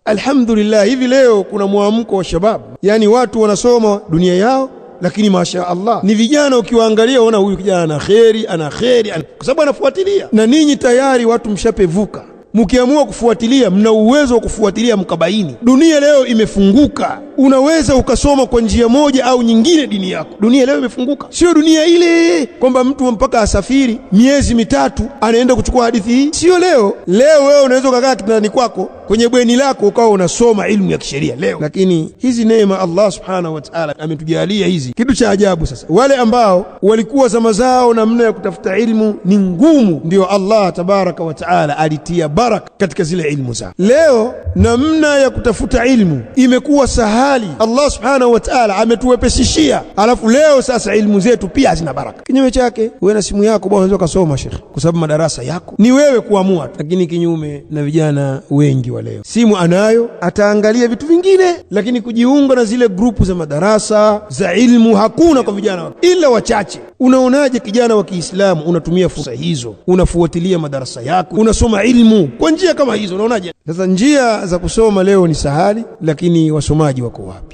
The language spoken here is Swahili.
Alhamdulillah, hivi leo kuna muamko wa shababu, yani watu wanasoma dunia yao, lakini masha Allah ni vijana ukiwaangalia unaona huyu kijana ana kheri kwa sababu anafuatilia. Na ninyi tayari watu mshapevuka, mkiamua kufuatilia mna uwezo wa kufuatilia mkabaini. Dunia leo imefunguka, unaweza ukasoma kwa njia moja au nyingine dini yako. Dunia leo imefunguka, sio dunia ile kwamba mtu mpaka asafiri miezi mitatu anaenda kuchukua hadithi hii. Sio leo wewe unaweza kukaa kitandani kwako kwenye bweni lako ukawa unasoma ilmu ya kisheria leo. Lakini hizi neema Allah subhanahu wa ta'ala ametujalia hizi. Kitu cha ajabu sasa, wale ambao walikuwa zama zao namna ya kutafuta ilmu ni ngumu, ndio Allah tabaraka wa ta'ala alitia baraka katika zile ilmu zao. Leo namna ya kutafuta ilmu imekuwa sahali, Allah subhanahu wa ta'ala ametuwepesishia. Alafu leo sasa ilmu zetu pia hazina baraka. Kinyume chake, wewe na simu yako bwana unaweza kusoma Sheikh, kwa sababu madarasa yako ni wewe kuamua. Lakini kinyume na vijana wengi wa leo, simu anayo, ataangalia vitu vingine, lakini kujiunga na zile grupu za madarasa za ilmu hakuna kwa vijana ila wachache. Unaonaje kijana wa Kiislamu unatumia fursa hizo, unafuatilia madarasa yako, unasoma ilmu kwa njia kama hizo? Unaonaje? Sasa njia za kusoma leo ni sahali, lakini wasomaji wako wapi?